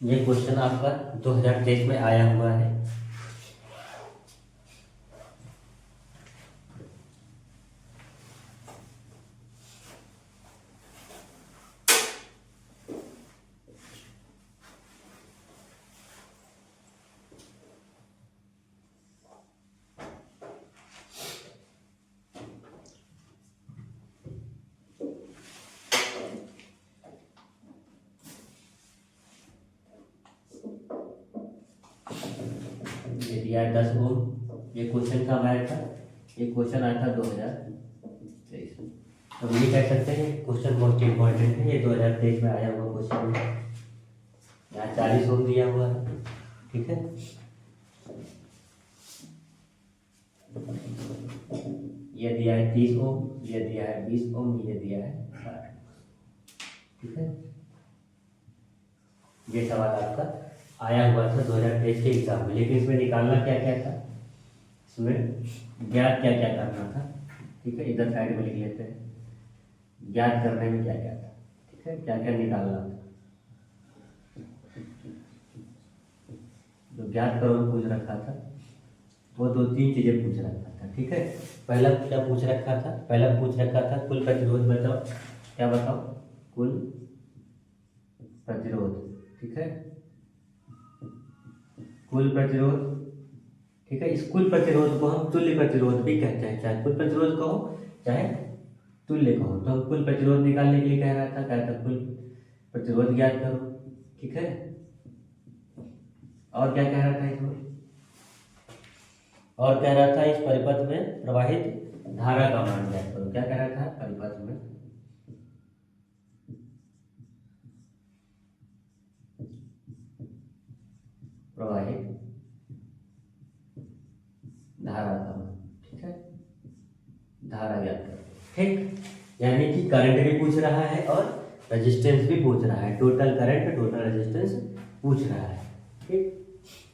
ये क्वेश्चन आपका 2023 में आया हुआ है। ये दिया है 10 ओम। ये क्वेश्चन कब आया था? ये क्वेश्चन आया था 2023 में। अब ये कह सकते हैं क्वेश्चन बहुत इंपॉर्टेंट है, ये 2023 में आया हुआ क्वेश्चन है। यहाँ 40 ओम दिया हुआ है, ठीक है। ये दिया है 30 ओम, ये दिया है 20 ओम, ये दिया है 60, ठीक है। ये सवाल आपका आया हुआ था 2023 के एग्जाम में, लेकिन इसमें निकालना क्या क्या था, इसमें ज्ञात क्या क्या करना था, ठीक है। इधर साइड में लिख लेते हैं, ज्ञात करने में क्या क्या था, ठीक है, क्या क्या निकालना था। जो ज्ञात करो पूछ रखा था वो 2-3 चीजें पूछ रखा था, ठीक है। पहला क्या पूछ रखा था? पहला पूछ रखा था कुल प्रतिरोध बताओ। क्या बताओ? कुल प्रतिरोध, ठीक है। कुल प्रतिरोध, ठीक है। इस कुल प्रतिरोध को हम तुल्य प्रतिरोध भी कहते हैं, चाहे कुल प्रतिरोध कहो चाहे तुल्य कहो। तो हम कुल प्रतिरोध निकालने के लिए कह रहा था कुल प्रतिरोध ज्ञात करो, ठीक है। और क्या कह रहा था इसमें? और कह रहा था इस परिपथ में प्रवाहित धारा का मान ज्ञात करो। क्या कह रहा था? परिपथ में प्रवाहित धारा का मान, ठीक है, धारा ज्ञात करो, ठीक। यानी कि करंट भी पूछ रहा है और रेजिस्टेंस भी पूछ रहा है, टोटल करंट टोटल रेजिस्टेंस पूछ रहा है, ठीक।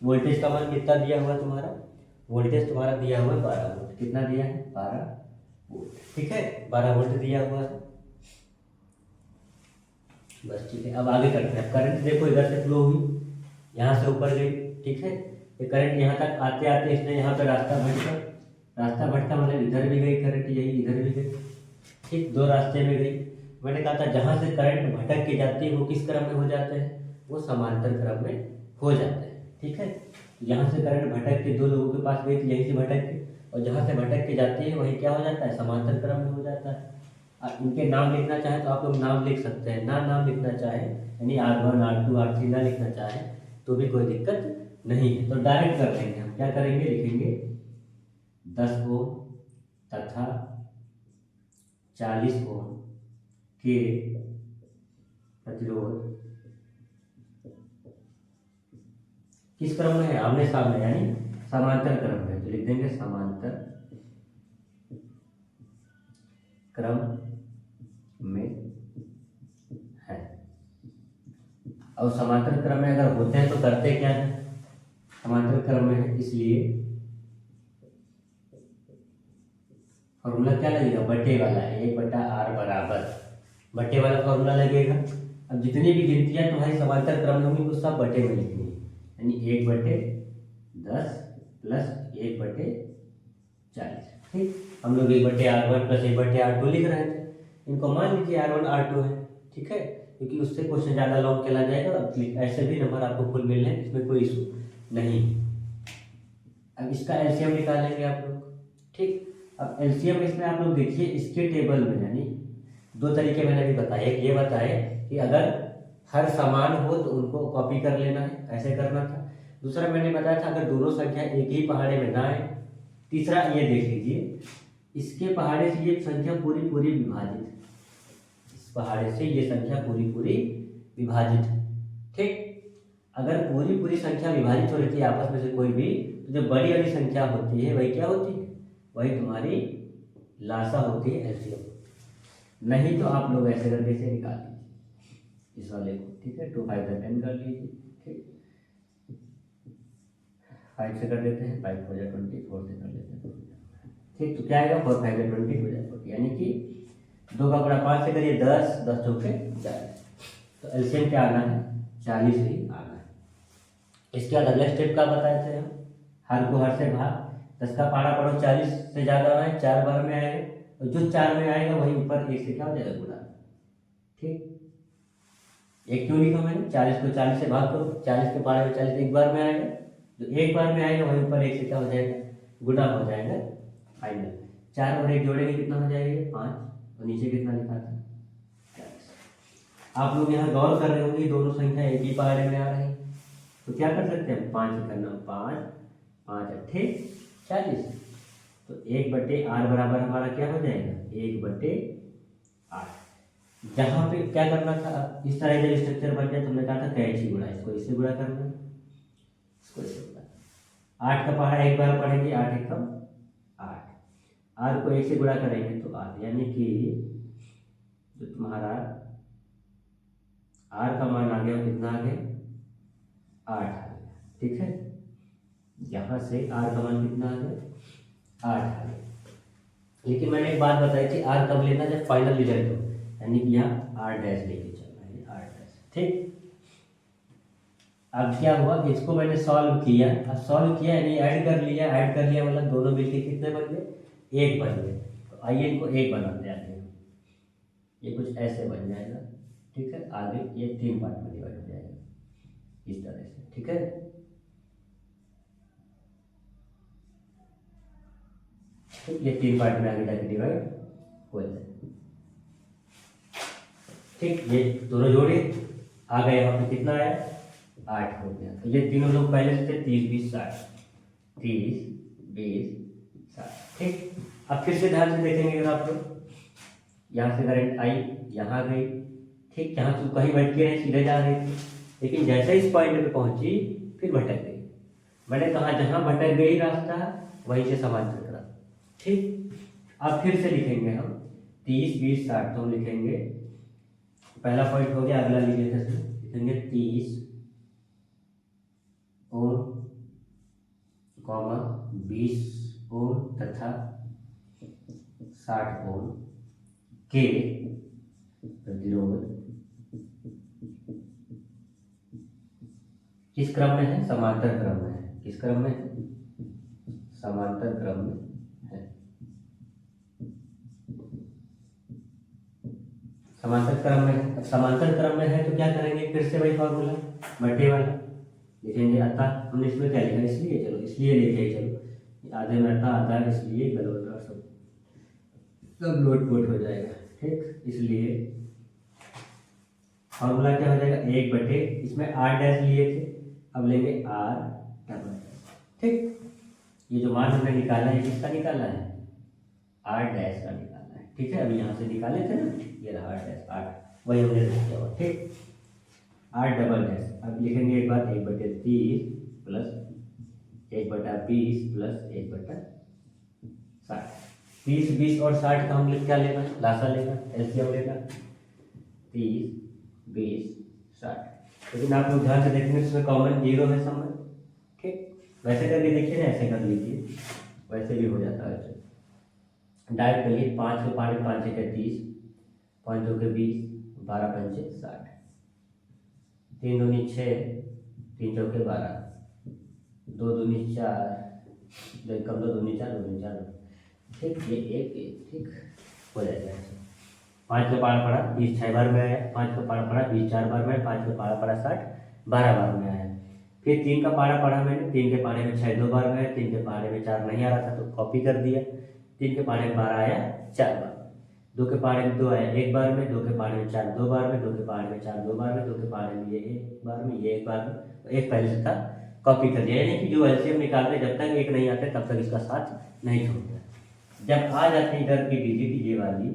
वोल्टेज का मान कितना दिया हुआ तुम्हारा? वोल्टेज तुम्हारा दिया हुआ है 12 वोल्ट। कितना दिया है? 12 वोल्ट, ठीक है, 12 वोल्ट दिया हुआ है, बस, ठीक है। अब आगे करते हैं। करंट देखो इधर से फ्लो हुई, यहाँ से ऊपर गई, ठीक है। ये करंट यहाँ तक आते आते इसने यहाँ पे रास्ता भटका मतलब इधर भी गई करंट, यही इधर भी गई, ठीक, 2 रास्ते में गई। मैंने कहा था जहाँ से करंट भटक के जाती है वो किस क्रम में हो जाते हैं? वो समांतर क्रम में हो जाते हैं, ठीक है। यहाँ से करंट भटक के 2 लोगों के पास गई थी, यहीं से भटक के, और जहाँ से भटक के जाती है वही क्या हो जाता है? समांतर क्रम में हो जाता है। इनके नाम लिखना चाहे तो आप लोग नाम लिख सकते हैं, ना नाम लिखना चाहे यानी R1 R2 R3 ना लिखना चाहे तो भी कोई दिक्कत नहीं है। तो डायरेक्ट कर लेंगे हम, क्या करेंगे? लिखेंगे 10 ओम तथा 40 ओम के प्रतिरोध किस क्रम में है? आमने सामने यानी समांतर क्रम में। तो लिख देंगे समांतर क्रम में है। और समांतर क्रम में अगर होते हैं तो करते क्या है? समांतर क्रम में है इसलिए फॉर्मूला क्या लगेगा? बटे वाला है, 1/r बराबर बटे वाला फॉर्मूला लगेगा। अब जितनी भी गिनतियां तुम्हारी समांतर क्रम में होंगी वो सब बटे में लिखनी है, यानी 1/10 प्लस 1/40, ठीक। हम लोग 1/r1 प्लस 1/r2 लिख रहे थे, इनको मान लीजिए R1 R2 है, ठीक है, क्योंकि उससे क्वेश्चन ज़्यादा लॉन्ग चला जाएगा। अब ऐसे भी नंबर आपको फुल मिल रहे हैं, इसमें कोई इशू नहीं। अब इसका एलसीएम निकालेंगे आप लोग, ठीक। अब एलसीएम इसमें आप लोग देखिए इसके टेबल में, यानी 2 तरीके मैंने भी बताए। एक ये बताए कि अगर हर समान हो तो उनको कॉपी कर लेना है, ऐसे करना था। दूसरा मैंने बताया था अगर दोनों संख्या एक ही पहाड़े में ना आए। तीसरा ये देख लीजिए, इसके पहाड़े से ये संख्या पूरी पूरी विभाजित है, इस पहाड़े से ये संख्या पूरी पूरी विभाजित है, ठीक। अगर पूरी पूरी संख्या विभाजित हो रही थी आपस में से कोई भी, तो जो बड़ी वाली संख्या होती है वही क्या होती है? वही तुम्हारी लासा होती है, एलसीएम। नहीं तो आप लोग ऐसे करके इसे निकाल लीजिए इस वाले को, ठीक है। 2 5 10 कर लीजिए, ठीक। 5 से कर देते हैं, 5 4 20, 4 से कर लेते हैं, ठीक। तो क्या आएगा? 4 5 20 हो जाएगा, यानी कि 2 का गुणा 5 से करिए 10, 10 चौके 40। तो एलसीएम क्या आना है? 40 ही आना है। इसके बाद अगला स्टेप क्या बताए थे हम, हर को हर से भाग, 10 का पहाड़ा पढ़ो 40 से ज़्यादा है 4 बार में आएगा, तो जो 4 में आएगा वही ऊपर 1 से क्या हो जाएगा गुणा। ठीक, एक क्यों लिखा मैंने, 40 को 40 से भाग करो, 40 के पहाड़े में 40 एक बार में आएगा, जो एक बार में आएगा वही ऊपर 1 से क्या हो जाएगा गुणा हो जाएगा फाइनल। 4 और 1 जोड़ेंगे कितना हो जाएगा 5, और नीचे कितना लिखा था 40। आप लोग यहाँ गौर कर रहे होंगे दोनों संख्या एक ही पहाड़े में आ रही है, तो क्या कर सकते हैं 5 करना, 5 5 अट्ठे 40, तो 1/8 बराबर हमारा क्या हो जाएगा 1/8। जहाँ पे क्या करना था, इस तरह जब स्ट्रक्चर बन जाए तो हमने कहा था कैची गुणा, इसको इससे गुणा करना, इसको इससे गुणा। 8 का पहाड़ा एक बार पढ़ेंगे, 8 एकम 8, आर को 1 से गुणा करेंगे तो 8, यानी कि जो तुम्हारा आर का मान आ गया वो कितना आ गया 8 आ गया। ठीक है, यहाँ से आर का मान कितना आ गया 8 आ गया। लेकिन मैंने एक बात बताई थी, आर कब लेना जब फाइनल रिजल्ट हो, यानी कि यहाँ आर डैश लेके चलना है, आर डैश। ठीक, अब क्या हुआ, इसको मैंने सॉल्व किया, अब सॉल्व किया यानी ऐड कर लिया मतलब दोनों मिलके कितने बन गए 1 बन गए। तो आइए इनको 1 बनाते हैं, ये कुछ ऐसे बन जाएगा। ठीक है, आगे ये 3 पार्ट में डिवाइड हो जाएगा इस तरह से। ठीक है, तो ये 3 पार्ट में आगे जाके डिवाइड हो जाए। ठीक, ये दोनों जोड़े आ गए, यहाँ पे कितना आया 8 हो गया। तो ये तीनों लोग पहले से थे 30 20 60, 30 20 60। ठीक, अब फिर से ध्यान से देखेंगे अगर आप लोग, यहाँ से करंट आई यहाँ गई, ठीक, यहाँ से कहीं बैठ के नहीं सीधे जा रही थी, लेकिन जैसे इस पॉइंट पे पहुंची फिर भटक गई। मैंने कहा जहाँ भटक गई रास्ता वहीं से समांतर करा। ठीक, अब फिर से लिखेंगे हम 30 20 60, तो हम लिखेंगे पहला पॉइंट हो गया, अगला लिखेंगे 30 ओम कॉमा 20 ओम तथा 60 ओम के प्रतिरोध किस क्रम में है, समांतर क्रम में है। किस क्रम में है, समांतर क्रम में है। समांतर क्रम में है, समांतर क्रम में है तो क्या करेंगे, फिर से वही फॉर्मूला बटे वाला लिखेंगे। अतः हमने इसमें क्या लिखा, इसलिए चलो इसलिए लिखे, चलो आधे में अतः आता है इसलिए गलत सब लोट पोट हो जाएगा। ठीक, इसलिए फॉर्मूला क्या हो जाएगा 1/, इसमें आर डैश लिए थे, अब लेंगे आर डबल डैश। ठीक, ये जो मान हमने निकाला है किसका निकाला है आर डैश का निकाला है। ठीक है, अभी यहाँ से निकाले थे ना, ये रहा आर डैश, आर वही हमने लिखा हुआ। ठीक, आर डबल डैश, अब लिखेंगे एक बार 1/30 प्लस 1/20 प्लस 1/60। 30 20 और 60 का हम लिख क्या लेना, लासा लेना, एलसीएम लेना, 30 20 60। लेकिन आप लोग ध्यान से देखेंगे इसमें कॉमन 0 है सब में। ठीक, वैसे करके देखिए ना, ऐसे कर लीजिए, वैसे भी हो जाता है। डायरेक्ट करिए, 5 के पहाड़े 5 1 30, 5 2 के 20, 12 5 60, 3 दूनी 6, 3 चौके 12, 2 दूनी 4, 2 कम 2 दूनी 4, 2 दूनी 4। ठीक, ये एक ठीक हो जाएगा। 5 का पहाड़ा पड़ा 20 6 बार में आया, 5 का पहाड़ा पड़ा 20 4 बार में, 5 का पहाड़ा पड़ा 60 12 बार में आया। फिर 3 का पहाड़ा पढ़ा मैंने, 3 के पहाड़े में 6 2 बार में आया, 3 के पहाड़े में 4 नहीं आ रहा था तो कॉपी कर दिया। 3 के पहाड़े में 12 आया 4 बार, 2 के पहाड़े में 2 आया 1 बार में, 2 के पहाड़े में 4 2 बार में, 2 के पहाड़े में 4 2 बार में, 2 के पहाड़े में ये 1 बार में, ये 1 बार में, तो एक पहले से था कॉपी कर दिया। यानी कि जो एलसीएम निकालते जब तक एक नहीं आते तब तक इसका साथ नहीं छोड़ता। जब आ जाती है इधर की डिजिट ये वाली,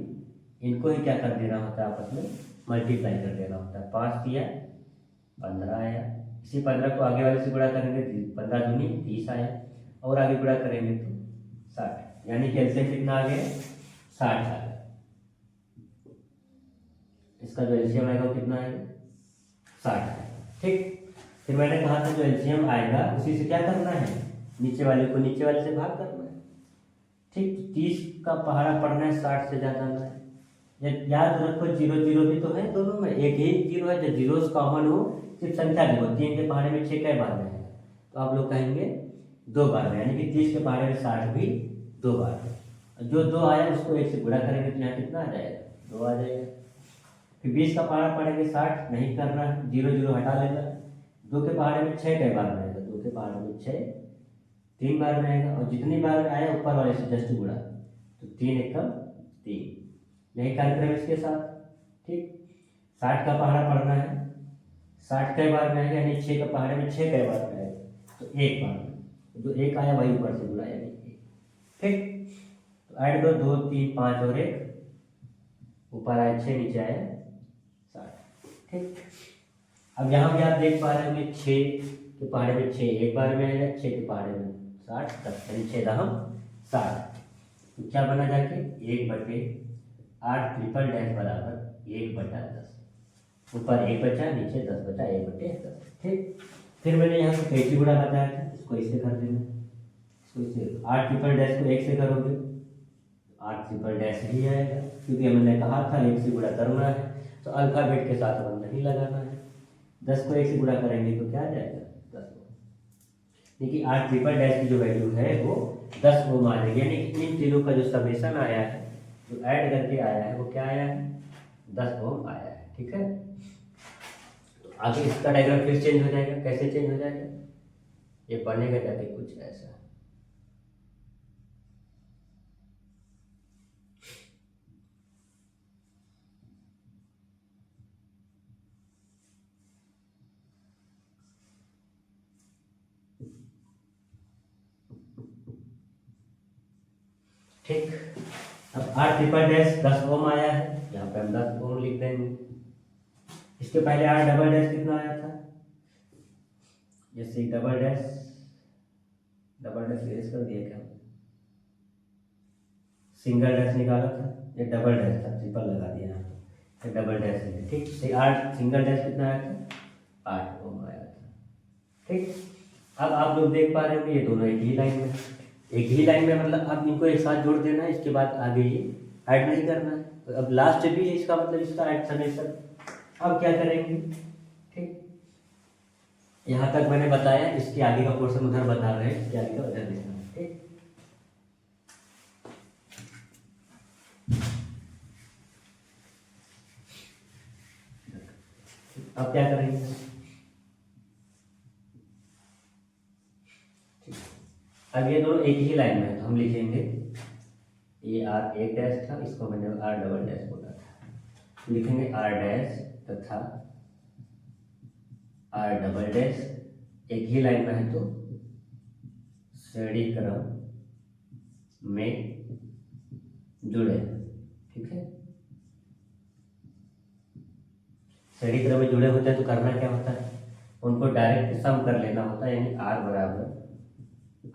इनको ही क्या कर देना होता है, आपस में मल्टीप्लाई कर देना होता है। 5 दिया 15 आया, इसी 15 को आगे वाले से गुणा करेंगे, 15 दूनी 30 आया, और आगे गुणा करेंगे तो 60, यानी कि एलसीएम कितना आ गया 60 आ गया। इसका जो एलसीएम आएगा वो कितना आएगा 60 आएगा। ठीक, फिर मैंने कहा था जो एलसीएम आएगा उसी से क्या करना है, नीचे वाले को नीचे वाले से भाग करना है। ठीक, 30 का पहाड़ा पढ़ना है 60 से ज़्यादा ना है। याद रखो 0 0 भी तो है दोनों में, एक ही 0 है, जब जीरोस कॉमन हो सिर्फ संख्या देखो, 3 के पहाड़े में 6 कै बार में आएगा, तो आप लोग कहेंगे 2 बार में, यानी कि 30 के पहाड़े में 60 भी 2 बार में। जो 2 आया उसको 1 से गुणा करेंगे तो यहाँ कितना आ जाएगा, 2 आ जाएगा। फिर 20 का पहाड़ा पड़ेंगे 60 नहीं कर रहा है, 0 0 हटा लेना। 2 के पहाड़े में 6 कई बार में आएगा, 2 के पहाड़े में 6 3 बार में आएगा, और जितनी बार में आया ऊपर वाले से जस्ट गुणा, तो 3 एकम 3, यही कार्यक्रम इसके साथ। ठीक, 60 का पहाड़ा पढ़ना है, 60 कई बार में आएगा, यानी 6 का पहाड़े में 6 कई बार में आएगा, तो 1 बार में, जो 1 आया वही ऊपर से गुणा, यानी 1। ठीक, तो ऐड दो, 2 3 5 और 1, ऊपर आया 6, नीचे आया 60। ठीक, अब यहाँ भी आप देख पा रहे होंगे 6 के पहाड़े में 6 एक बार में आएगा, 6 के पहाड़े में 60 10, यानी 6 दहम 60। तो क्या बना जाके 1/8 ट्रिपल डैश बराबर 1/10, ऊपर 1 बचा, नीचे 10 बचा, 1/10। ठीक, फिर मैंने यहाँ से कैसे गुणा बताया था, इसको इससे कर देना, इसको इससे 8 ट्रिपल डैश को 1 से करोगे 8 ट्रिपल डैश ही आएगा, क्योंकि हमने कहा था 1 से गुणा करना है, तो अल्फाबेट के साथ हम नहीं लगाना है। 10 को 1 से गुणा करेंगे तो क्या आ जाएगा 10 ओम, देखिए 8 ट्रिपल डैश की जो वैल्यू है वो 10 ओम आ जाएगी, यानी कि इन तीनों का जो समेशन आया है, जो ऐड करके आया है, वो क्या आया है 10 ओम आया है। ठीक है, तो आगे इसका डायग्राम फिर चेंज हो जाएगा। कैसे चेंज हो जाएगा, ये बनेगा जाके कुछ ऐसा। ठीक, अब 8 ट्रिपल डैश 10 ओम आया है, यहाँ पे हम 10 ओम लिख देंगे। इसके पहले 8 डबल डैश कितना आया था, जैसे डबल डैश इरेज कर दिया क्या, सिंगल डैश निकाला था, ये डबल डैश था, ट्रिपल लगा दिया यहाँ पे, डबल डैश है। ठीक, से 8 सिंगल डैश कितना आया था 8 ओम आया था। ठीक, अब आप लोग देख पा रहे होंगे ये दोनों एक ही लाइन में, एक ही लाइन में, मतलब अब इनको एक साथ जोड़ देना है, इसके बाद आगे ये ऐड नहीं करना है। तो अब लास्ट भी है इसका मतलब इसका ऐड समेशन। अब क्या करेंगे, ठीक, यहाँ तक मैंने बताया, इसके आगे का पोर्शन उधर बता रहे हैं, इसके आगे का उधर लिखना है। ठीक, अब क्या करेंगे, अब ये दोनों एक ही लाइन में है, तो हम लिखेंगे ये आर एक डैश था, इसको मैंने आर डबल डैश बोला था, लिखेंगे आर डैश तथा आर डबल डैश एक ही लाइन में है, तो श्रेणी क्रम में जुड़े। ठीक है, श्रेणी क्रम में जुड़े होते हैं तो करना क्या होता है, उनको डायरेक्ट सम कर लेना होता है, यानी आर बराबर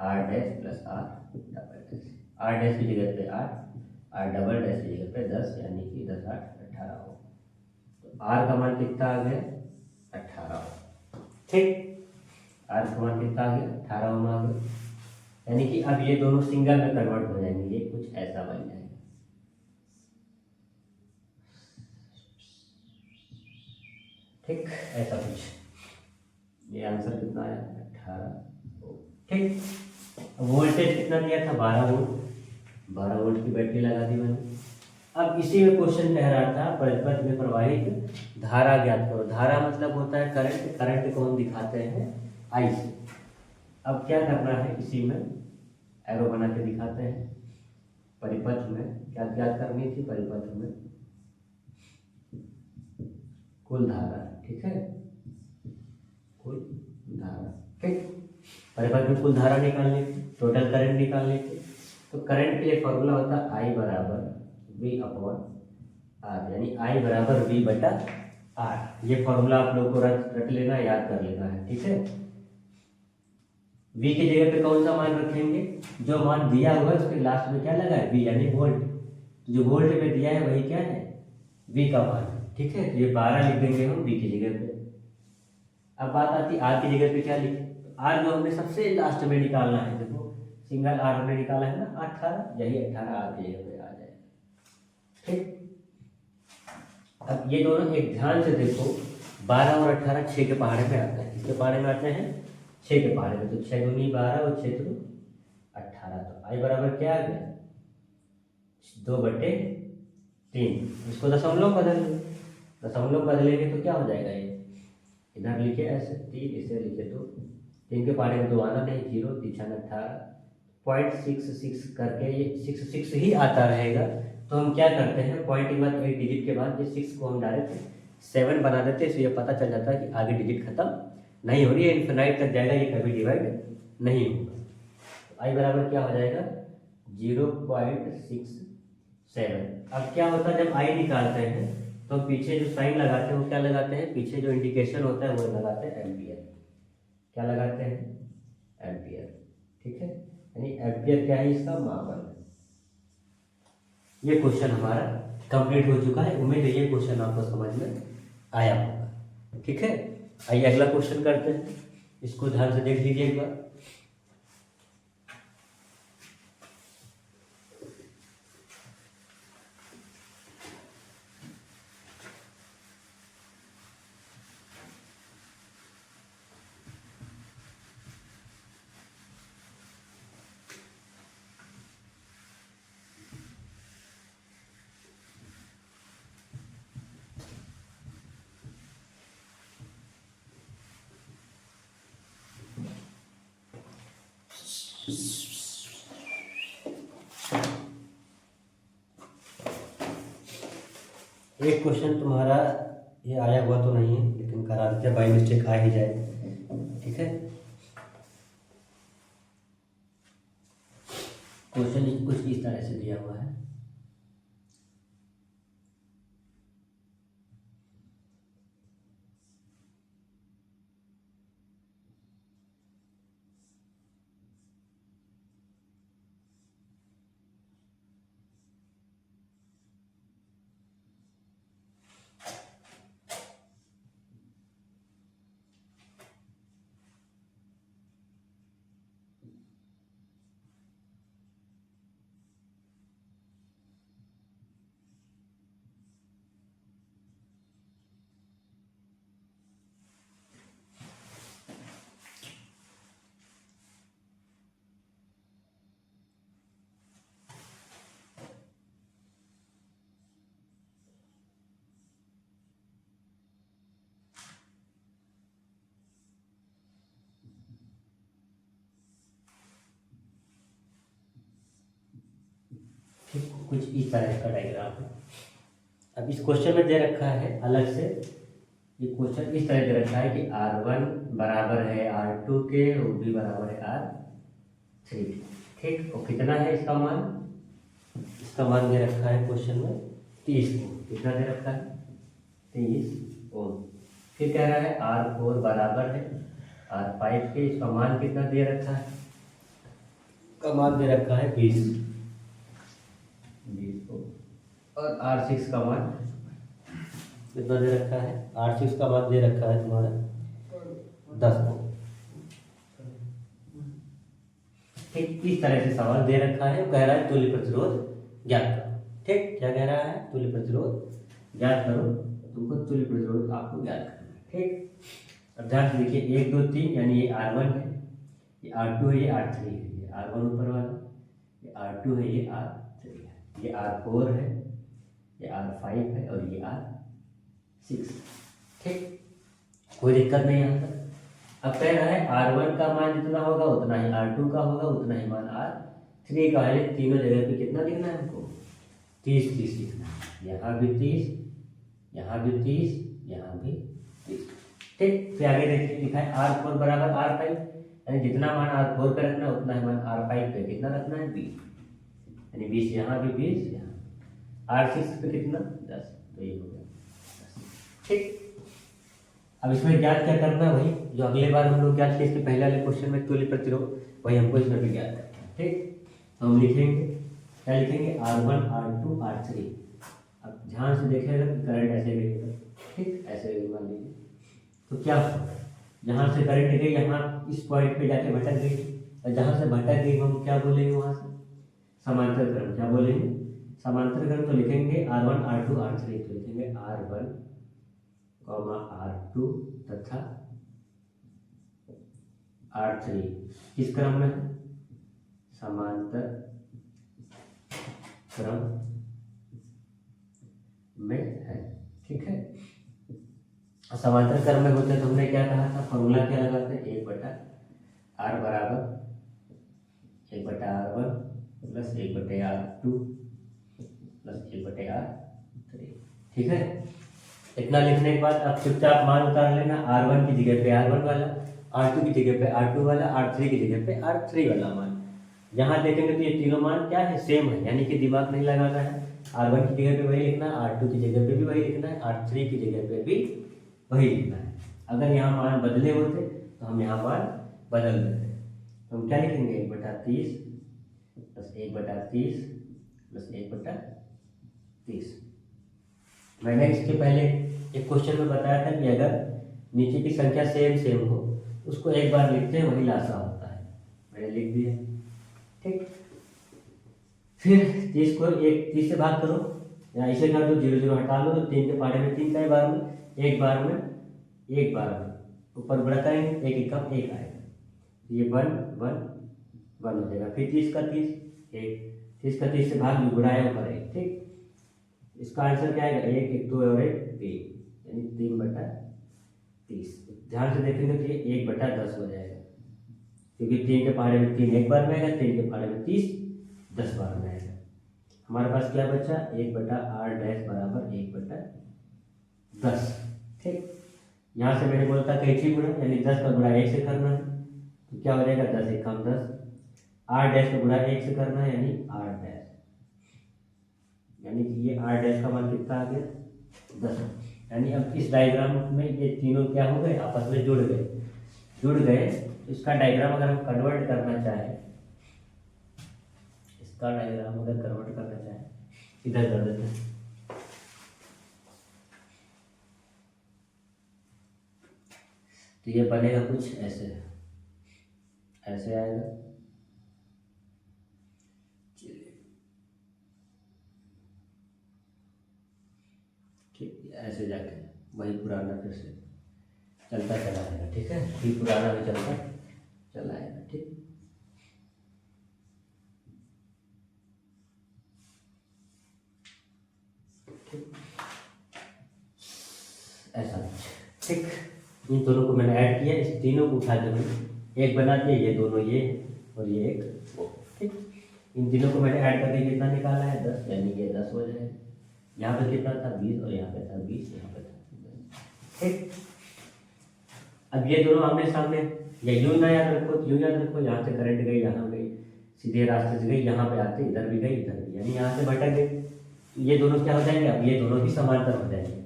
R dash plus R double dash, R dash की जगह पे 8, आर डबल डैश की जगह पे 10, यानी कि 10 8 18 हो, तो आर का मान कितना आ गया 18 हो। ठीक, आर का मान कितना आ गया 18 ओम आ गया, यानी कि अब ये दोनों सिंगल में कन्वर्ट हो जाएंगे, ये कुछ ऐसा बन जाएगा। ठीक, ऐसा कुछ, ये आंसर कितना आया 18 ओम। ठीक, वोल्टेज कितना दिया था 12 वोल्ट, 12 वोल्ट की बैटरी लगा दी मैंने। अब इसी में क्वेश्चन कह रहा था परिपथ में प्रवाहित धारा ज्ञात करो। धारा मतलब होता है करंट, करंट को हम दिखाते हैं आई से। अब क्या करना है, इसी में एरो बना के दिखाते हैं। परिपथ में क्या ज्ञात करनी थी, परिपथ में कुल धारा। ठीक है, कुल धारा। ठीक, परिपथ में कुल धारा निकालनी थी, टोटल करंट निकालनी थी, तो करंट के लिए फॉर्मूला होता है आई बराबर वी अपॉन आर, यानी आई बराबर वी बटा आर। ये फॉर्मूला आप लोग को रट लेना, याद कर लेना है। ठीक है, वी की जगह पे कौन सा मान रखेंगे, जो मान दिया हुआ है उसके लास्ट में क्या लगा है वी, यानी वोल्ट। जो वोल्ट में दिया है वही क्या है वी का मान। ठीक है, तो ये 12 लिख देंगे हम वी की जगह पे। अब बात आती है आर की जगह पे क्या लिखे, आर जो हमने सबसे लास्ट में निकालना है, देखो सिंगल आर हमने निकाला है ना 18, यही 18 आर की जगह पे आ जाएगा। ठीक, अब ये दोनों एक ध्यान से देखो, 12 और 18 6 के पहाड़े पे आते हैं, किसके पहाड़े में आते हैं 6 के पहाड़े में, तो 6 दूनी 12 और 6 दूनी 18, तो आई बराबर क्या आ गया 2/3। इसको दशमलव बदल लो, दशमलव बदलेंगे तो क्या हो जाएगा, ये इधर लिखे ऐसे 3, इसे लिखे 2, 3 के पहाड़े में 2 आना नहीं, 0 3 18, 0.66 करके ये 66 ही आता रहेगा। तो हम क्या करते हैं, पॉइंट के बाद एक डिजिट के बाद ये 6 को हम डायरेक्ट 7 बना देते हैं, इससे ये पता चल जाता है कि आगे डिजिट खत्म नहीं हो रही है, इन्फिनाइट तक जाएगा, ये कभी डिवाइड नहीं होगा। तो आई बराबर क्या हो जाएगा 0.67। अब क्या होता है जब आई निकालते हैं तो पीछे जो साइन लगाते हैं वो क्या लगाते हैं, पीछे जो इंडिकेशन होता है वो लगाते हैं एम्पियर। क्या लगाते हैं, एम्पियर। ठीक है, यानी एम्पियर क्या है, इसका मापन। ये क्वेश्चन हमारा कंप्लीट हो चुका है। उम्मीद है ये क्वेश्चन आपको समझ में आया होगा। ठीक है, आइए अगला क्वेश्चन करते हैं, इसको ध्यान से देख लीजिए एक बार। एक क्वेश्चन तुम्हारा ये आया हुआ तो नहीं है, लेकिन करा देते हैं, बाई मिस्टेक आ ही जाए। ठीक है, क्वेश्चन कुछ इस तरह से दिया हुआ है। कुछ इस तरह का डायग्राम है। अब इस क्वेश्चन में दे रखा है अलग से, ये क्वेश्चन इस तरह दे रखा है कि R1 बराबर है R2 के, और भी बराबर है R3। ठीक, और कितना है इसका मान, इसका मान दे रखा है क्वेश्चन में 30 ओम। कितना दे रखा है 30 ओम। फिर कह रहा है R4 बराबर है R5 के, इसका मान कितना दे रखा है, का मान दे रखा है 20 ओम। और R6 का मान कितना दे रखा है, R6 का मान दे रखा है तुम्हारा 10 ओम। ठीक, इस तरह से सवाल दे रखा है, कह रहा है तुल्य प्रतिरोध ज्ञात करो। ठीक, क्या कह रहा है, तुल्य प्रतिरोध ज्ञात करो, तुमको तुल्य प्रतिरोध आपको ज्ञात करना है। ठीक, अब ध्यान से देखिए 1 2 3, यानी ये R1 है, ये R2 है, ये R3 है, ये R1 ऊपर वाला, ये R2 है, ये R3 है, ये R4 है, ये R5 है, और ये R6। ठीक, कोई दिक्कत नहीं यहाँ तक। अब कह रहा है R1 का मान जितना होगा उतना ही R2 का होगा, उतना ही मान R3 का है। तीनों जगह पे कितना लिखना है हमको, 30 30 लिखना है। यहाँ भी 30, यहाँ भी 30, यहाँ भी 30। ठीक, फिर आगे देखिए लिखा है R4 बराबर R5, यानी जितना मान R4 पे रखना है उतना ही मान R5 पे कितना रखना है 20, यानी 20 यहाँ भी 20, यहाँ R6 पे कितना 10, तो ये हो गया 10। ठीक, अब इसमें ज्ञात क्या करना है, वही जो अगले बार हम लोग ज्ञात किए इसके पहले वाले क्वेश्चन में तुल्य प्रतिरोध, वही हमको इसमें भी ज्ञात करना है। ठीक, तो हम लिखेंगे, क्या लिखेंगे R1 R2 R3। अब ध्यान से देखिएगा करंट ऐसे गई, ठीक ऐसे गई मान लीजिए, तो क्या होगा, जहाँ से करंट गई यहाँ इस पॉइंट पे जाके भटक गई, और जहाँ से भटक गई हम क्या बोलेंगे वहाँ से समांतर क्रम, क्या बोलेंगे समांतर क्रम। तो लिखेंगे R1 R2 R3, तो लिखेंगे R1 R2 तथा R3 किस क्रम में है? समांतर क्रम में है। ठीक है, समांतर क्रम में होते तो हमने क्या कहा था, फॉर्मूला क्या लगाते हैं, 1/r बराबर 1/r1 plus 1/r2 plus 1/r3। ठीक है, इतना लिखने के बाद अब चुपचाप मान उतार लेना, R1 की जगह पे R1 वाला, R2 की जगह पे R2 वाला, R3 की जगह पे R3 वाला मान। यहाँ देखेंगे तो ये तीनों मान क्या है, सेम है, यानी कि दिमाग नहीं लगाना है। R1 की जगह पे वही लिखना है, R2 की जगह पे भी वही लिखना है, R3 की जगह पे भी वही लिखना है। अगर यहाँ मान बदले होते तो हम यहाँ मान बदल देते, तो हम क्या लिखेंगे, 1/30 प्लस 1/30 प्लस 1/30। मैंने इसके पहले एक क्वेश्चन में बताया था कि अगर नीचे की संख्या सेम हो उसको एक बार लिखते हैं, वही लासा होता है। मैंने लिख दिया। ठीक, फिर 30 को 30 से भाग करो, या इसे कर दो, 0 0 हटा लो, तो 3 के पहाड़े में 3 का बार में एक बार में ऊपर बड़ा करेंगे, एक कम एक आएगा, ये 1 1 1 हो जाएगा। फिर 30 का 30 1, 30 का 30 से भाग गुणा है ऊपर 1। ठीक, इसका आंसर क्या आएगा, 1 1 2 और 1 3, यानी 3/30। ध्यान से देखेंगे तो ये 1/10 हो जाएगा, क्योंकि 3 के पहाड़े में 3 एक बार में आएगा, 3 के पहाड़े में 30 10 बार में आएगा। हमारे पास क्या बचा, 1/r डैश बराबर 1/10। ठीक, यहाँ से मैंने बोला था कैंची गुणा, यानी 10 का गुणा 1 से करना है, तो क्या हो जाएगा, 10 1 कम 10, r डैश का गुणा 1 से करना है, यानी r डैश, यानी कि ये r डैश का मान कितना आ गया, 10। यानी अब इस डायग्राम में ये तीनों क्या हो गए, आपस में जुड़ गए। इसका डायग्राम अगर हम कन्वर्ट करना चाहें, इसका डायग्राम अगर कन्वर्ट करना चाहें, इधर कर देते हैं, तो ये बनेगा कुछ ऐसे आएगा। ठीक, ऐसे जाके वही पुराना फिर से चलता चला आएगा। ठीक है, फिर पुराना भी चलता चला आएगा। ठीक, ऐसा। ठीक, इन दोनों को मैंने ऐड किया, इस तीनों को उठा के मैंने एक बना दिया, ये दोनों ये और ये एक वो। ठीक, इन तीनों को मैंने ऐड करके कितना निकाला है, 10, यानी ये 10 हो जाएगा। यहाँ पे कितना था, 20, और यहाँ पे था 20, यहाँ पे था 10। ठीक, अब ये दोनों आमने सामने, या यूं ना याद रखो, यूं याद रखो, यहाँ से करंट गई, यहाँ गई, सीधे रास्ते से गई, यहाँ पे आते इधर भी गई, इधर भी, यानी यहाँ से भटक गई, तो ये दोनों क्या हो जाएंगे, अब ये दोनों ही समांतर हो जाएंगे।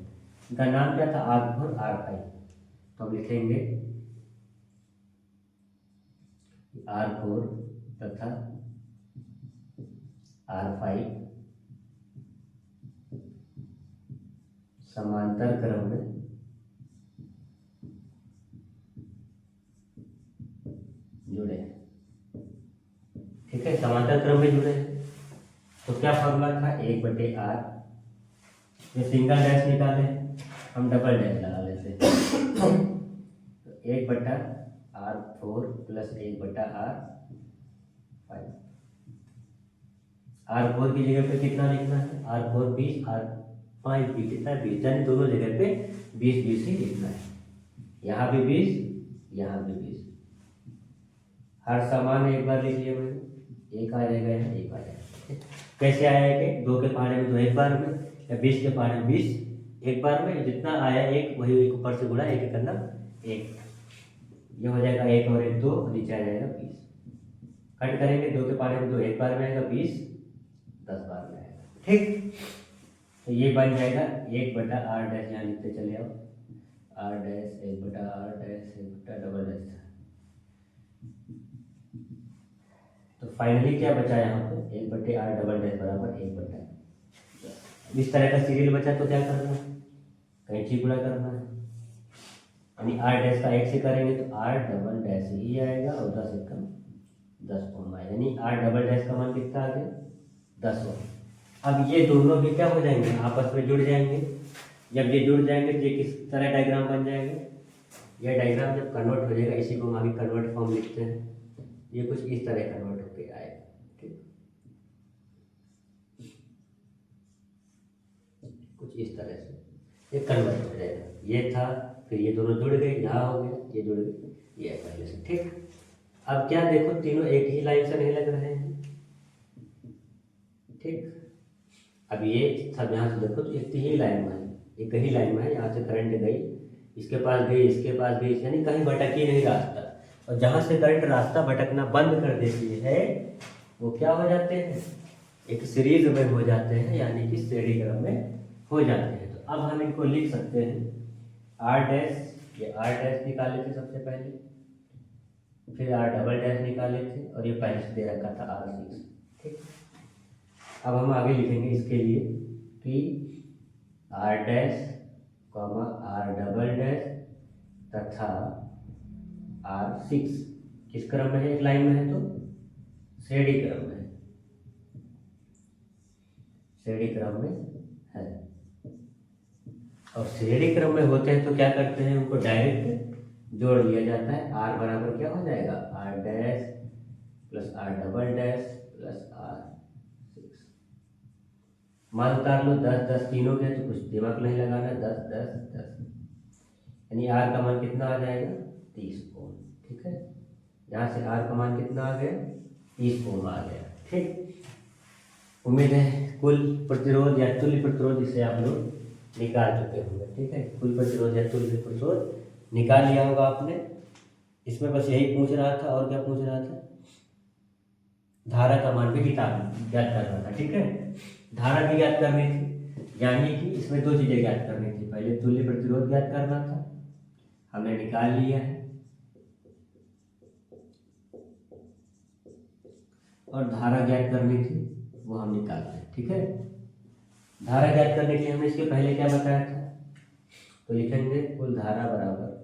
इनका नाम क्या था, R4 R5, तो हम लिखेंगे R4 तथा R5 समांतर क्रम में जुड़े हैं। ठीक है, समांतर क्रम में जुड़े हैं, तो क्या फॉर्मूला था, 1/r, ये सिंगल डैश निकाले, हम डबल डैश लगा लेते हैं, तो 1/r4 प्लस 1/r5। R4 की जगह पे कितना लिखना है, R4 20, R5 भी कितना 20, यानी दोनों जगह पे 20 20 ही लिखना है। यहाँ भी 20, यहाँ भी 20, हर समान एक बार लिख लिया मैंने, एक आ जाएगा, यहाँ एक आ जाएगा। कैसे आया कि 2 के पहाड़े में 2 एक बार में, या 20 के पहाड़े में 20 एक बार में, जितना आया एक वही एक ऊपर से गुणा, एक करना 1, ये हो जाएगा 1 और 1 2, नीचे आ जाएगा 20। कट करेंगे, 2 के पहाड़े में 2 एक बार में आएगा, 20 10 बार में आएगा। ठीक, तो ये बन जाएगा 1/r डैश, यहाँ लिखते चले आओ, r डैश 1/r डैश 1/डबल डैश। तो फाइनली क्या बचा यहाँ पे, 1/r डबल डैश बराबर 1/10। इस तरह का सीरियल बचा, तो क्या करना है, कैंची गुणा करना है, यानी r डैश का 1 से करेंगे तो r डबल डैश ही आएगा, और 10 एकम 10 ओम आएगा, यानी r डबल डैश का मान कितना आ गया, 10 ओम। अब ये दोनों भी क्या हो जाएंगे, आपस में जुड़ जाएंगे। जब ये जुड़ जाएंगे तो ये किस तरह डायग्राम बन जाएगा, यह डायग्राम जब कन्वर्ट हो जाएगा, इसी को हम आगे कन्वर्ट फॉर्म लिखते हैं, ये कुछ इस तरह कन्वर्ट होके आएगा। ठीक, कुछ इस तरह से ये कन्वर्ट हो जाएगा। ये था, फिर ये दोनों जुड़ गए, यहाँ हो गया, ये जुड़ गए, ये पहले से। ठीक, अब क्या देखो, तीनों एक ही लाइन से नहीं लग रहे हैं। ठीक, अब ये सब यहाँ से देखो तो एक ही लाइन में है, एक ही लाइन में है, यहाँ से करंट गई, इसके पास गई, इसके पास गई, यानी कहीं भटक ही नहीं रास्ता। और जहाँ से करंट रास्ता भटकना बंद कर देती है वो क्या हो जाते हैं, एक सीरीज में हो जाते हैं, यानी कि श्रेणी क्रम में हो जाते हैं। तो अब हम इनको लिख सकते हैं आर डैश, ये आर डैश निकाले थे सबसे पहले, फिर आर डबल डैश निकाले थे, और ये पहले से दे रखा था आर सिक्स। ठीक, अब हम आगे लिखेंगे इसके लिए कि R dash comma R double dash तथा आर सिक्स किस क्रम में है, एक लाइन में है तो श्रेणी क्रम में है, श्रेणी क्रम में है। और श्रेणी क्रम में होते हैं तो क्या करते हैं, उनको डायरेक्ट जोड़ लिया जाता है। आर बराबर क्या हो जाएगा, R dash plus R double dash plus R six. मान उतार लो, 10 10 तीनों के, तो कुछ दिमाग नहीं लगाना, 10 10 10, यानी आर का मान कितना आ जाएगा, 30 ओम। ठीक है, यहाँ से आर का मान कितना आ गया, 30 ओम आ गया। ठीक, उम्मीद है कुल प्रतिरोध या तुल्य प्रतिरोध इसे आप लोग निकाल चुके होंगे। ठीक है, कुल प्रतिरोध या तुल्य प्रतिरोध निकाल लिया होगा आपने। इसमें बस यही पूछ रहा था, और क्या पूछ रहा था, धारा का मान भी किताब ज्ञात करना था। ठीक है, धारा भी ज्ञात करनी थी, यानी कि इसमें दो चीजें ज्ञात करनी थी, पहले तुल्य प्रतिरोध ज्ञात करना था, हमने निकाल लिया है, और धारा ज्ञात करनी थी, वो हम निकालते हैं। ठीक है, धारा ज्ञात करने के लिए हमने इसके पहले क्या बताया था, तो लिखेंगे कुल धारा बराबर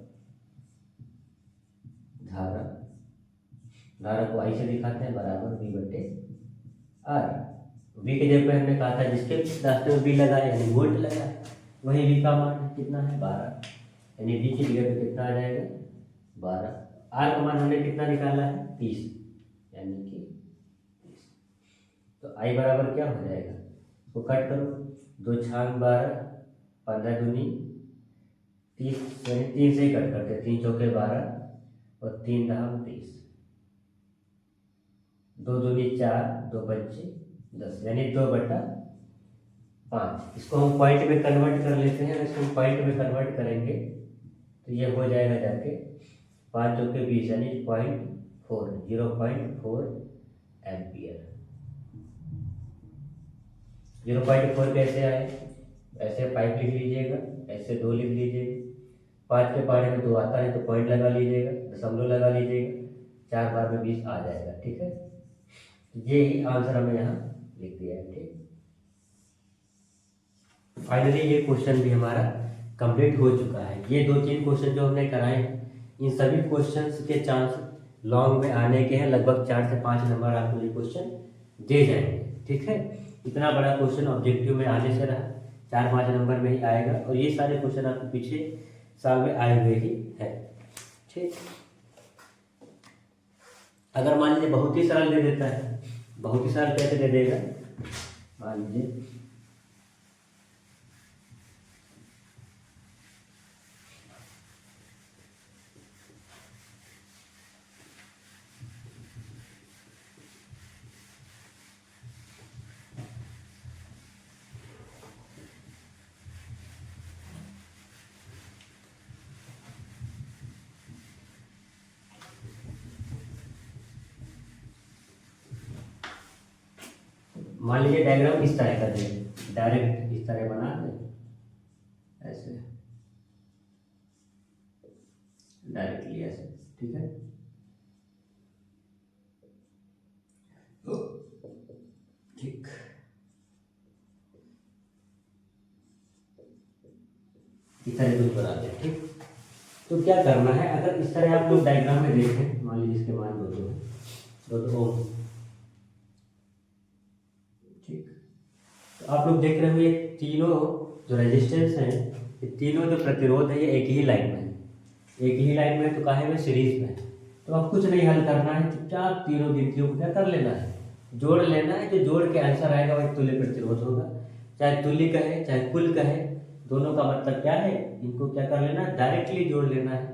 धारा, धारा को आई से दिखाते हैं, बराबर V बटे आर। V के जगह पे हमने कहा था जिसके रास्ते में V लगा यानी वोल्ट लगा, वही V का मान कितना है, 12, यानी V की जगह पे कितना आ जाएगा, 12। आर का मान हमने कितना निकाला है, 30, यानी कि 30। तो आई बराबर क्या हो जाएगा, इसको कट करो, 2 छांग 12, 15 दूनी 30, यानी 3 से ही कट करते, 3 चौके 12 और 3 दहाम 30, 2 दूनी 4, 2 पंचे 10, यानी 2/5। इसको हम पॉइंट में कन्वर्ट कर लेते हैं, इसको हम पॉइंट में कन्वर्ट करेंगे तो ये हो जाएगा जाके 5 चौके 20, यानी 0.4 एम्पियर। 0.4 कैसे आए, ऐसे 5 लिख लीजिएगा, ऐसे 2 लिख लीजिएगा, 5 के पहाड़े में 2 आता है तो पॉइंट लगा लीजिएगा, दशमलव लगा लीजिएगा, 4 बार में 20 आ जाएगा। ठीक है, ये ही आंसर हमें यहाँ लिख दिया है। ठीक, फाइनली ये क्वेश्चन भी हमारा कंप्लीट हो चुका है। ये 2-3 क्वेश्चन जो हमने कराए हैं, इन सभी क्वेश्चंस के चांस लॉन्ग में आने के हैं, लगभग 4 से 5 नंबर आपको ये क्वेश्चन दे जाएंगे। ठीक है, इतना बड़ा क्वेश्चन ऑब्जेक्टिव में आने से रहा, 4-5 नंबर में ही आएगा, और ये सारे क्वेश्चन आपके पीछे साल में आए हुए ही है। ठीक, अगर मान लीजिए बहुत ही सरल दे देता है, बहुत ही सरल कैसे दे देगा, मान लीजिए डायग्राम इस तरह का दे, डायरेक्ट इस तरह बना दे, ऐसे डायरेक्टली ऐसे। ठीक है, ठीक, इस तरह कुछ बना दे। ठीक, तो क्या करना है, अगर इस तरह आप लोग डायग्राम में देखें, मान लीजिए इसके मान 2 है, 2 ओम। ठीक, तो आप लोग देख रहे हो ये तीनों जो रेजिस्टेंस हैं, ये तीनों जो प्रतिरोध है, ये एक ही लाइन में है, एक ही लाइन में तो काहे में सीरीज में। तो अब कुछ नहीं हल करना है, चुपचाप तीनों गिनतियों को क्या कर लेना है, जोड़ लेना है। जो जोड़ के आंसर आएगा वही तुल्य प्रतिरोध होगा। चाहे तुल्य कहे चाहे कुल कहे, दोनों का मतलब क्या है, इनको क्या कर लेना है, डायरेक्टली जोड़ लेना है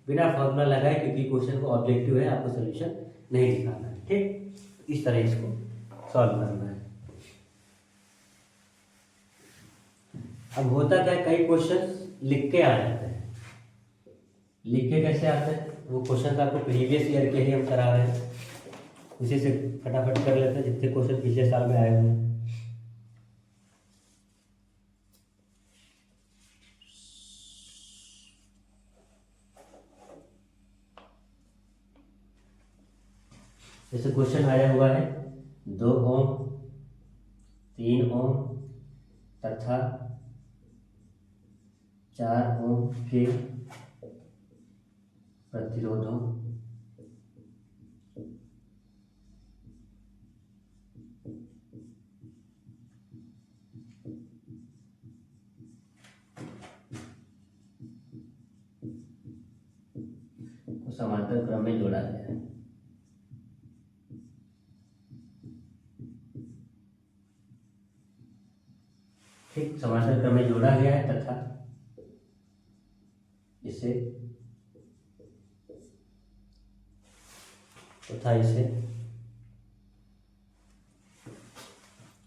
बिना फॉर्मूला लगाए, क्योंकि क्वेश्चन को ऑब्जेक्टिव है, आपको सोल्यूशन नहीं दिखाना है। ठीक, इस तरह इसको सॉल्व करना है। अब होता क्या है, कई क्वेश्चन लिख के आ जाते हैं। लिख के कैसे आते हैं, वो क्वेश्चन आपको प्रीवियस ईयर के ही हम करा रहे हैं, इसी से फटाफट कर लेते हैं जितने क्वेश्चन पिछले साल में आए हुए हैं। जैसे क्वेश्चन आया हुआ है 2 ओम 3 ओम तथा 4 ओम के प्रतिरोधों को समांतर क्रम में जोड़ा गया है। ठीक, समांतर क्रम में जोड़ा गया है तथा इसे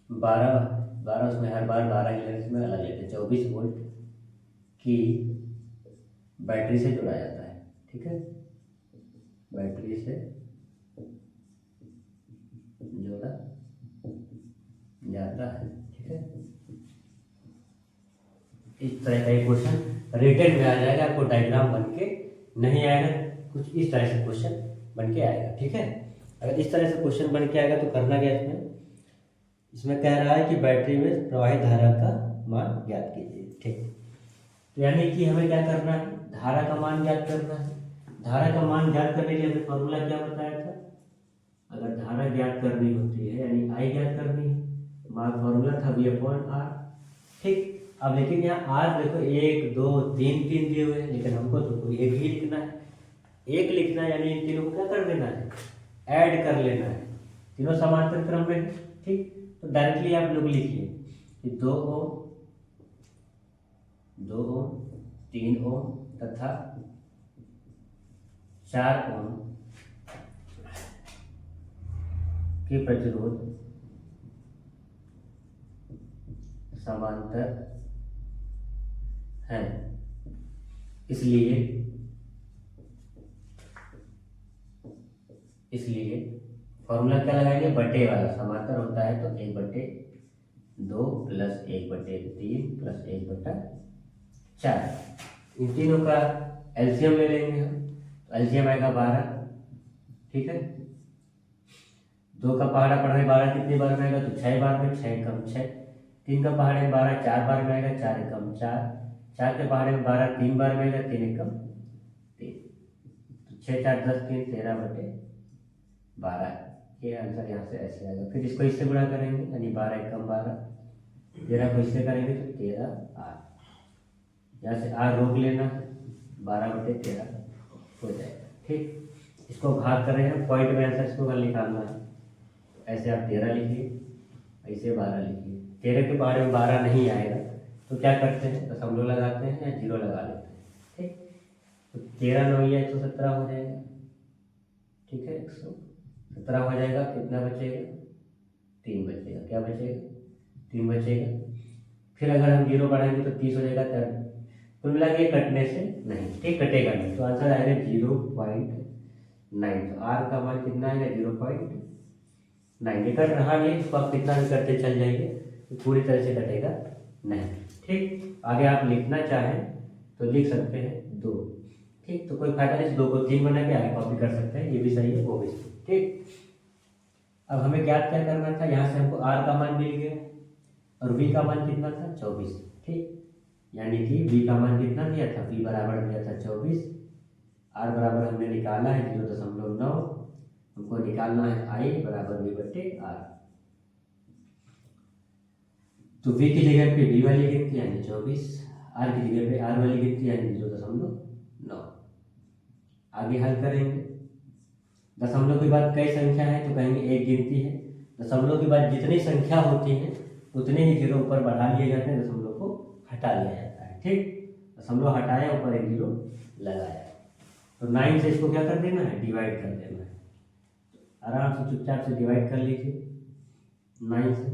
12 उसमें हर बार 12 की में अलग लेते हैं, 24 वोल्ट की बैटरी से जोड़ा जाता है। ठीक है, बैटरी से जोड़ा जाता है। ठीक है, इस तरह का क्वेश्चन रिटन में आ जाएगा, आपको डायग्राम बन के नहीं आएगा, कुछ इस तरह से क्वेश्चन बन के आएगा। ठीक है, अगर इस तरह से क्वेश्चन बन के आएगा तो करना क्या इसमें कह रहा है कि बैटरी में प्रवाहित धारा का मान ज्ञात कीजिए। ठीक, तो यानी कि हमें क्या करना है, धारा का मान ज्ञात करना है। धारा का मान ज्ञात करने के लिए हमें फॉर्मूला क्या बताया था, अगर धारा ज्ञात करनी होती है यानी आई ज्ञात करनी है, हमारा फॉर्मूला था V/R। ठीक, अब लेकिन यहाँ आर देखो 1 2 3 3 दिए हुए हैं, लेकिन हमको तो कोई एक ही लिखना है। एक लिखना है यानी इन तीनों को क्या कर देना है, ऐड कर लेना है, तीनों समांतर क्रम में। ठीक, तो डायरेक्टली आप लोग लिखिए कि 2 ओम 3 ओम तथा 4 ओम के प्रतिरोध समांतर है, इसलिए फॉर्मूला क्या लगाएंगे, बटे वाला। समांतर होता है तो 1/2 प्लस 1/3 प्लस 1/4। इन तीनों का एलसीएम ले लेंगे हम, तो एलसीएम आएगा 12। ठीक है, 2 का पहाड़ा पड़ रहा है 12 कितनी बार में आएगा, तो 6 बार में, 6 कम 6। 3 का पहाड़ है 12 4 बार में आएगा, 4 कम 4। 4 के पहाड़े में 12 3 बार में आएगा, 3 कम 3, तो 6 4 10 3 13/12। ये आंसर यहाँ से ऐसे आएगा। फिर इसको इससे गुणा करेंगे यानी 12 कम 12, 13 को इससे करेंगे तो 13R। यहाँ से R रोक लेना है, 12/13 हो जाएगा। ठीक, इसको भाग कर रहे हैं, पॉइंट में आंसर इसको निकालना है। ऐसे आप 13 लिखिए, ऐसे 12 लिखिए। 13 के बारे में 12 नहीं आएगा तो क्या करते हैं, दशमलव लगाते हैं या 0 लगा लेते हैं। ठीक, तो 13 9 या 117 हो जाएगा। ठीक है, 117 हो जाएगा। कितना बचेगा, 3 बचेगा। क्या बचेगा, 3 बचेगा। फिर अगर हम 0 बढ़ाएंगे तो 30 हो जाएगा। कुल मिला के कटने से नहीं, ठीक, कटेगा नहीं, तो आंसर आएगा 0.9। तो आर का मान कितना आएगा, 0.9। कट रहा नहीं, इसको आप कितना भी करते चल जाइए, तो पूरी तरह से कटेगा नहीं। ठीक, आगे आप लिखना चाहें तो लिख सकते हैं 2। ठीक, तो कोई फायदा नहीं, 2 को 3 बना के आगे कॉपी कर सकते हैं, ये भी सही है वो भी सही। ठीक, अब हमें ज्ञात क्या करना था, यहाँ से हमको आर का मान मिल गया और वी का मान कितना था, 24। ठीक, यानी कि वी का मान कितना दिया था, वी बराबर दिया था 24। आर बराबर हमने निकाला है 0.9, हमको निकालना है आई बराबर V/R। तो वी की जगह पे वी वाली गिनती यानी 24, आर की जगह पे आर वाली गिनती यानी 0.9। आगे हल करेंगे। दशमलव के बाद कई संख्या है तो कहेंगे एक गिनती है। दशमलव के बाद जितनी संख्या होती है उतने ही जीरो ऊपर बढ़ा लिए जाते हैं, दशमलव को हटा लिया जाता है। ठीक, दशमलव हटाया, ऊपर एक जीरो लगाया। तो 9 से इसको क्या कर देना है, डिवाइड कर देना है। आराम से चुपचाप से डिवाइड कर लीजिए 9 से।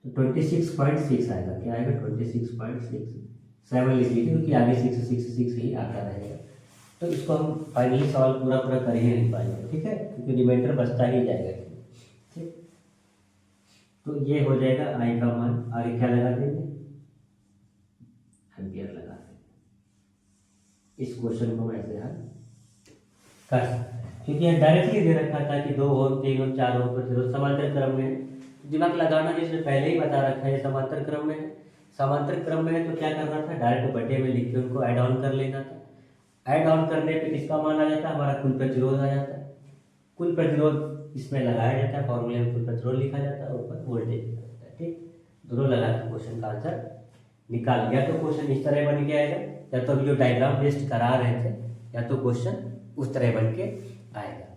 तो 26.6 आएगा। क्या आएगा, 26.6। 7 लिख लीजिए क्योंकि आगे 6 ही आता रहेगा। तो इसको हम फाइनली सवाल पूरा कर ही नहीं पाएंगे, ठीक है, क्योंकि रिमाइंडर बचता ही जाएगा। ठीक, तो ये हो जाएगा आई का मान। आगे क्या लगा देंगे, एम्पियर लगा देंगे। इस क्वेश्चन को मैं ऐसे हल कर सकते हैं क्योंकि यहाँ डायरेक्टली दे रखा था कि 2 ओम 3 ओम 4 ओम प्रतिरोध समांतर क्रम में है। दिमाग लगाना जिसने पहले ही बता रखा है समांतर क्रम में है। समांतर क्रम में है तो क्या करना था, डायरेक्ट बटे में लिख के उनको ऐड ऑन कर लेना था। ऐड ऑन करने पे किसका मान आ जाता है, हमारा कुल प्रतिरोध आ जाता है। कुल प्रतिरोध इसमें लगाया जाता है, फॉर्मूले में कुल प्रतिरोध लिखा जाता है, ऊपर वोल्टेज लिखा जाता है। ठीक, दोनों लगा के क्वेश्चन का आंसर निकाल लिया। तो क्वेश्चन इस तरह बन के आएगा, या तो अभी जो डायग्राम बेस्ड करा रहे थे, या तो क्वेश्चन उस तरह बन के आएगा।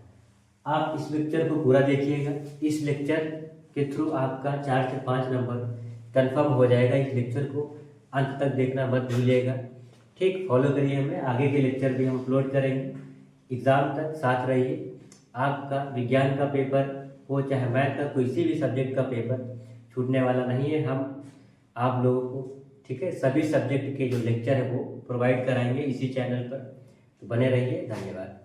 आप इस लेक्चर को पूरा देखिएगा। इस लेक्चर के थ्रू आपका 4 से 5 नंबर कंफर्म हो जाएगा। इस लेक्चर को अंत तक देखना मत भूलिएगा। ठीक, फॉलो करिए हमें, आगे के लेक्चर भी हम अपलोड करेंगे। एग्ज़ाम तक साथ रहिए। आपका विज्ञान का पेपर हो चाहे मैथ का, किसी भी सब्जेक्ट का पेपर छूटने वाला नहीं है। हम आप लोगों को, ठीक है, सभी सब्जेक्ट के जो लेक्चर है वो प्रोवाइड कराएंगे इसी चैनल पर। तो बने रहिए, धन्यवाद।